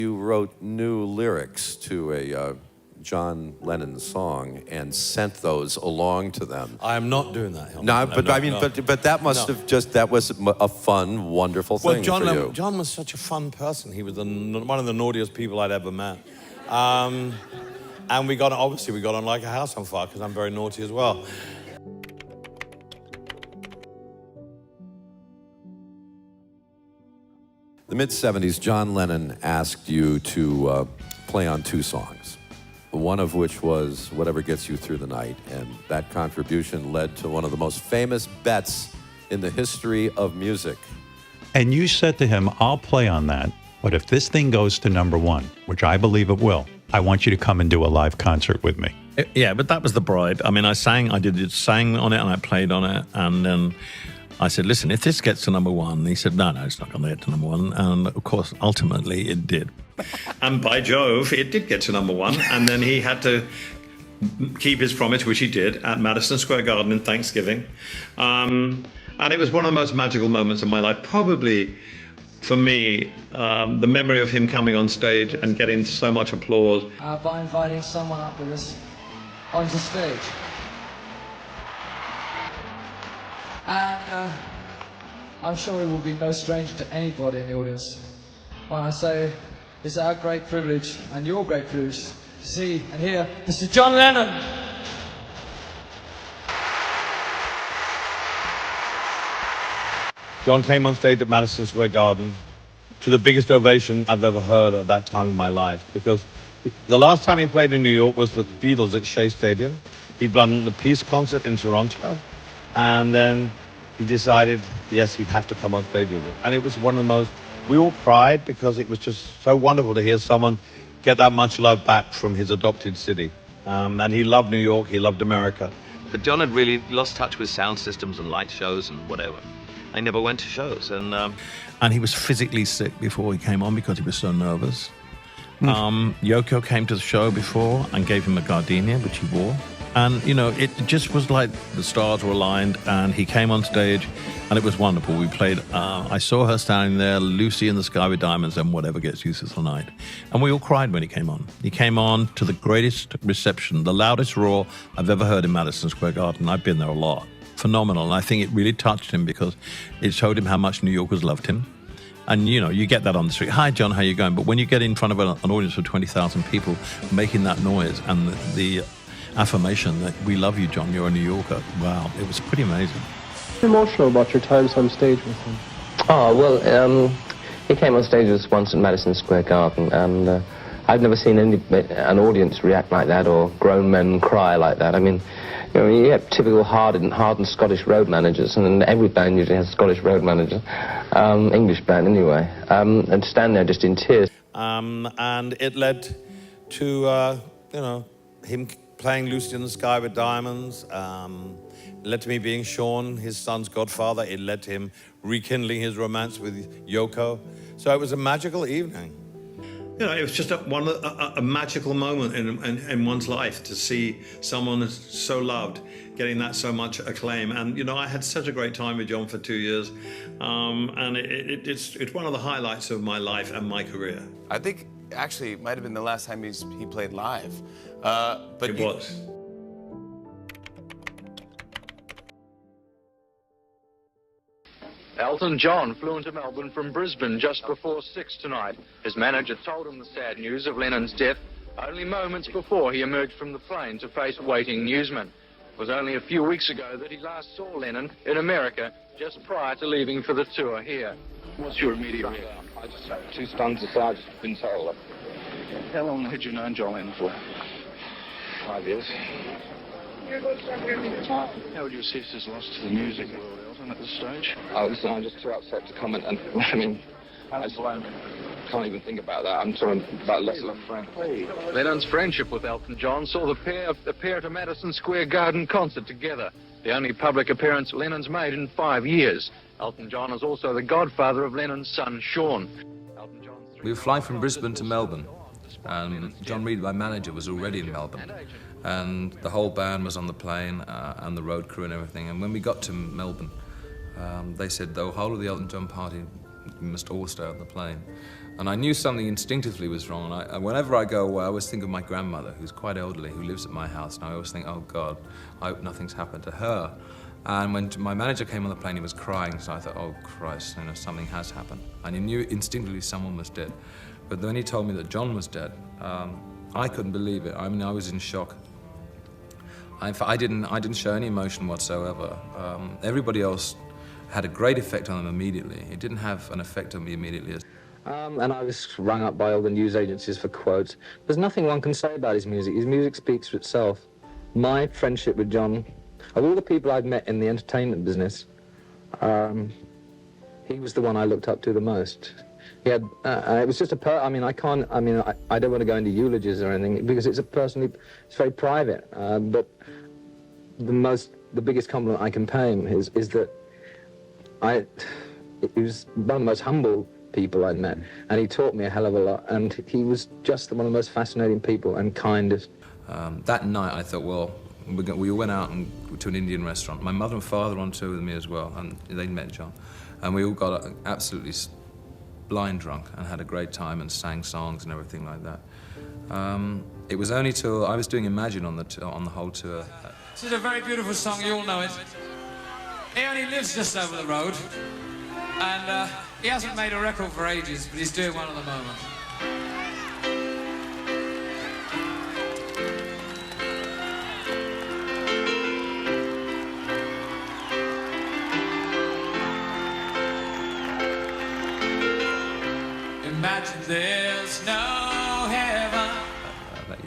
You wrote new lyrics to a John Lennon song and sent those along to them. I am not doing that. No, but I mean, but that must have that was a fun, wonderful thing for you. John was such a fun person. He was one of the naughtiest people I'd ever met. And we got on like a house on fire because I'm very naughty as well. The mid-'70s, John Lennon asked you to play on 2 songs, one of which was Whatever Gets You Through the Night, and that contribution led to one of the most famous bets in the history of music. And you said to him, I'll play on that, but if this thing goes to #1, which I believe it will, I want you to come and do a live concert with me. Yeah, but that was the bribe. I mean, I sang on it and I played on it, and then I said, listen, if this gets to #1, and he said, no, it's not going to get to #1. And of course, ultimately it did. And by Jove, it did get to #1. And then he had to keep his promise, which he did, at Madison Square Garden in Thanksgiving. And it was one of the most magical moments of my life. Probably, for me, the memory of him coming on stage and getting so much applause. By inviting someone up with us onto stage. And I'm sure he will be no stranger to anybody in the audience when I say it's our great privilege and your great privilege to see and hear Mr. John Lennon. John came on stage at Madison Square Garden to the biggest ovation I've ever heard at that time in my life, because the last time he played in New York was with the Beatles at Shea Stadium. He'd done the Peace concert in Toronto, and then he decided, yes, he'd have to come on stage with it. And it was one of the most, we all cried because it was just so wonderful to hear someone get that much love back from his adopted city. And he loved New York, he loved America. But John had really lost touch with sound systems and light shows and whatever. I never went to shows, And he was physically sick before he came on because he was so nervous. Yoko came to the show before and gave him a gardenia, which he wore. And, you know, it just was like the stars were aligned, and he came on stage, and it was wonderful. We played, I saw her standing there, Lucy in the Sky with Diamonds, and Whatever Gets You Through the Night. And we all cried when he came on. He came on to the greatest reception, the loudest roar I've ever heard in Madison Square Garden. I've been there a lot. Phenomenal. And I think it really touched him because it showed him how much New Yorkers loved him. And, you know, you get that on the street. Hi, John, how you going? But when you get in front of an audience of 20,000 people making that noise and the affirmation that we love you, John, you're a New Yorker, wow, it was pretty amazing. Emotional about your times on stage with him? Oh, well, he came on stage with us once at Madison Square Garden, and I've never seen an audience react like that or grown men cry like that. I mean, you know, you get typical hardened Scottish road managers, and every band usually has a Scottish road manager, English band anyway, and stand there just in tears. And it led to, you know, him playing Lucy in the Sky with Diamonds. It led to me being Sean, his son's godfather. It led to him rekindling his romance with Yoko. So it was a magical evening. You know, it was just a magical moment in one's life to see someone so loved getting that so much acclaim. And, you know, I had such a great time with John for 2 years. And it's one of the highlights of my life and my career. I think, actually, it might have been the last time he played live. But it was. Elton John flew into Melbourne from Brisbane just before 6 tonight. His manager told him the sad news of Lennon's death only moments before he emerged from the plane to face waiting newsmen. It was only a few weeks ago that he last saw Lennon in America, just prior to leaving for the tour here. What's your immediate reaction? I just have 2 stuns aside, just been told. How long had you known John Lennon for? 5 years. How would you assess his loss to the music world, Elton, at this stage? Oh, listen, I'm just too upset to comment, and I mean, I just can't even think about that. I'm talking about less love friend. Lennon's friendship with Elton John saw the pair appear at a Madison Square Garden concert together, the only public appearance Lennon's made in 5 years. Elton John is also the godfather of Lennon's son, Sean. We were flying from Brisbane to Melbourne, and John Reid, my manager, was already in Melbourne. And the whole band was on the plane, and the road crew and everything. And when we got to Melbourne, they said the whole of the Elton John party must all stay on the plane. And I knew something instinctively was wrong. And whenever I go away, I always think of my grandmother, who's quite elderly, who lives at my house. And I always think, oh, God, I hope nothing's happened to her. And when my manager came on the plane, he was crying. So I thought, oh, Christ, something has happened. And I knew instinctively someone was dead. But when he told me that John was dead, I couldn't believe it. I mean, I was in shock. I didn't show any emotion whatsoever. Everybody else had a great effect on them immediately. It didn't have an effect on me immediately. And I was rung up by all the news agencies for quotes. There's nothing one can say about his music. His music speaks for itself. My friendship with John, of all the people I've met in the entertainment business, he was the one I looked up to the most. He had, it was just I don't want to go into eulogies or anything because it's it's very private. But the biggest compliment I can pay him is that he was one of the most humble people I'd met, and he taught me a hell of a lot, and he was just one of the most fascinating people and kindest. That night I thought, well, we went out to an Indian restaurant. My mother and father were on tour with me as well, and they met John. And we all got absolutely blind drunk and had a great time and sang songs and everything like that. It was only till I was doing Imagine on the whole tour. This is a very beautiful song, you all know it. He only lives just over the road, and he hasn't made a record for ages, but he's doing one at the moment. Imagine there's no heaven.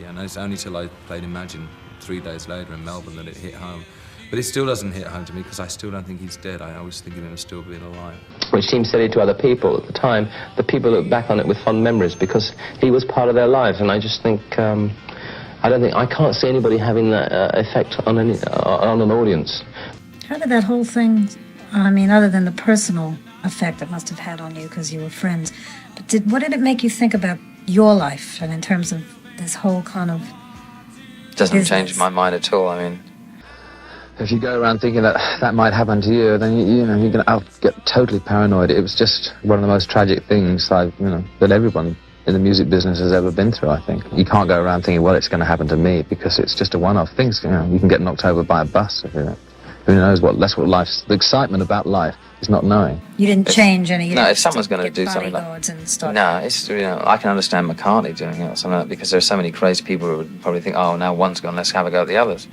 Yeah, and it's only till I played Imagine 3 days later in Melbourne that it hit home. But it still doesn't hit home to me because I still don't think he's dead. I always think of him as still being alive. Which seemed silly to other people at the time. The people look back on it with fond memories because he was part of their lives, and I just think I can't see anybody having that effect on an audience. How did that whole thing, I mean, other than the personal effect it must have had on you because you were friends, but what did it make you think about your life and in terms of this whole kind of Doesn't business? change my mind at all. I mean, if you go around thinking that might happen to you, then you're going to get totally paranoid. It was just one of the most tragic things that everyone in the music business has ever been through, I think. You can't go around thinking, well, it's going to happen to me, because it's just a one-off thing. You can get knocked over by a bus. Who knows what? That's what the excitement about life is not knowing. You didn't change any. You no, didn't if someone's going to get do something like bodyguards and stuff. No, it's I can understand McCartney doing it or something like that, because there's so many crazy people who would probably think, oh, now one's gone, let's have a go at the others.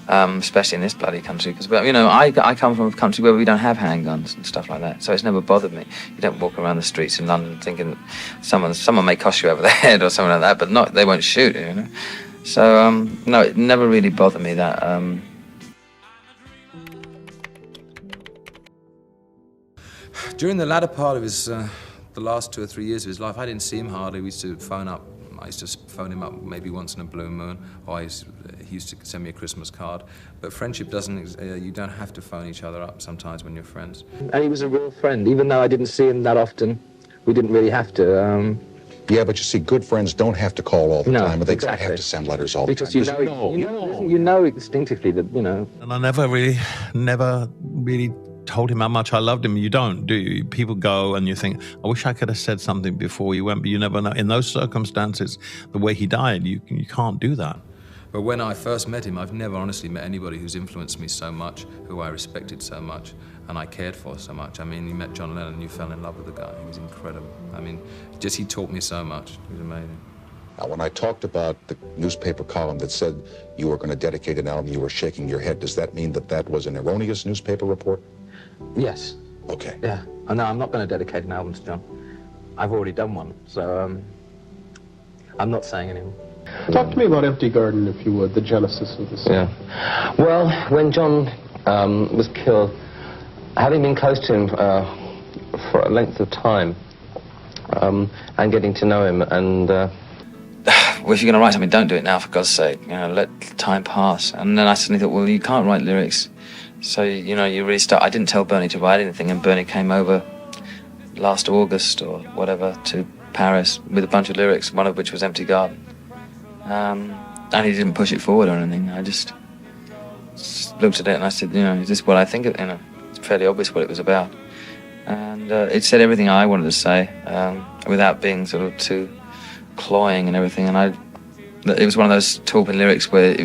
Especially in this bloody country, because I come from a country where we don't have handguns and stuff like that, so it's never bothered me. You don't walk around the streets in London thinking that someone may cost you over the head or something like that, but they won't shoot you. So no, it never really bothered me that. During the latter part of his, the last 2 or 3 years of his life, I didn't see him hardly. We used to phone up. I used to phone him up maybe once in a blue moon, or he used to send me a Christmas card. But friendship doesn't, you don't have to phone each other up sometimes when you're friends. And he was a real friend, even though I didn't see him that often. We didn't really have to. Yeah, but you see, good friends don't have to call all the time, but they don't have to send letters all the time. Because you know instinctively that, And I never really told him how much I loved him. You don't, do you? People go and you think, I wish I could have said something before you went, but you never know. In those circumstances, the way he died, you can't do that. But when I first met him, I've never honestly met anybody who's influenced me so much, who I respected so much, and I cared for so much. I mean, you met John Lennon and you fell in love with the guy. He was incredible. I mean, he taught me so much. He was amazing. Now, when I talked about the newspaper column that said you were going to dedicate an album, you were shaking your head. Does that mean that was an erroneous newspaper report? Yes. Okay. Yeah. No, I'm not going to dedicate an album to John. I've already done one, so I'm not saying anymore. Talk to me about Empty Garden, if you would, the genesis of the song. Yeah. Well, when John was killed, having been close to him for a length of time, and getting to know him, and well, if you're going to write something, don't do it now, for God's sake. Let time pass. And then I suddenly thought, well, you can't write lyrics. So, you really start. I didn't tell Bernie to write anything, and Bernie came over last August or whatever to Paris with a bunch of lyrics, one of which was Empty Garden. And he didn't push it forward or anything. I just looked at it and I said, is this what I think? It's fairly obvious what it was about. And it said everything I wanted to say without being sort of too cloying and everything. And it was one of those Taupin lyrics where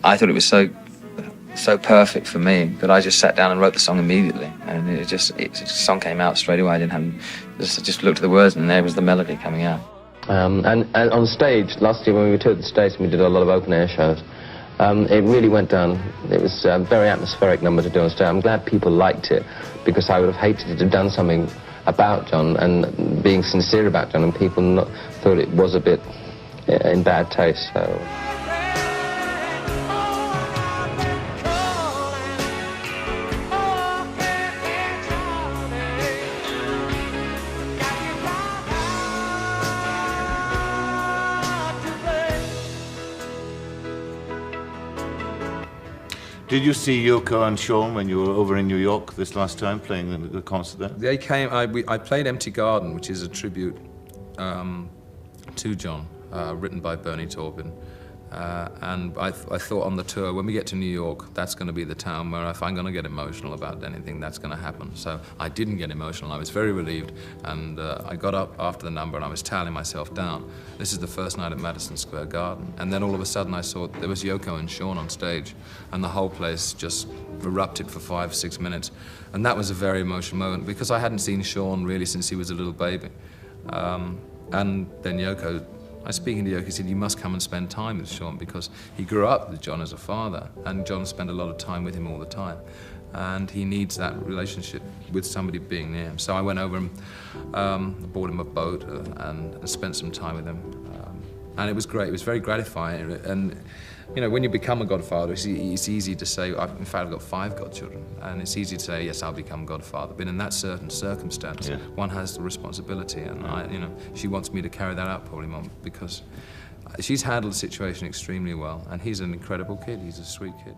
I thought it was so perfect for me that I just sat down and wrote the song immediately. And the song came out straight away. I just looked at the words and there was the melody coming out. And on stage, last year when we toured the States and we did a lot of open-air shows, it really went down. It was a very atmospheric number to do on stage. I'm glad people liked it, because I would have hated to have done something about John and being sincere about John, and people thought it was a bit in bad taste. So. Did you see Yoko and Sean when you were over in New York this last time, playing the concert there? They came. I played Empty Garden, which is a tribute to John, written by Bernie Taupin. And I thought on the tour, when we get to New York, that's going to be the town where if I'm going to get emotional about anything, that's going to happen. So I didn't get emotional. I was very relieved. And I got up after the number and I was tallying myself down. This is the first night at Madison Square Garden. And then all of a sudden I saw there was Yoko and Sean on stage. And the whole place just erupted for 5-6 minutes. And that was a very emotional moment because I hadn't seen Sean really since he was a little baby. And then Yoko, I was speaking to Yoko, he said, you must come and spend time with Sean because he grew up with John as a father and John spent a lot of time with him all the time. And he needs that relationship with somebody being near him. So I went over and bought him a boat and spent some time with him. And it was great, it was very gratifying. And you know, when you become a godfather, it's easy to say, in fact, I've got 5 godchildren, and it's easy to say, yes, I'll become godfather. But in that certain circumstance, one has the responsibility, and she wants me to carry that out, probably, Mom, because she's handled the situation extremely well, and he's an incredible kid. He's a sweet kid.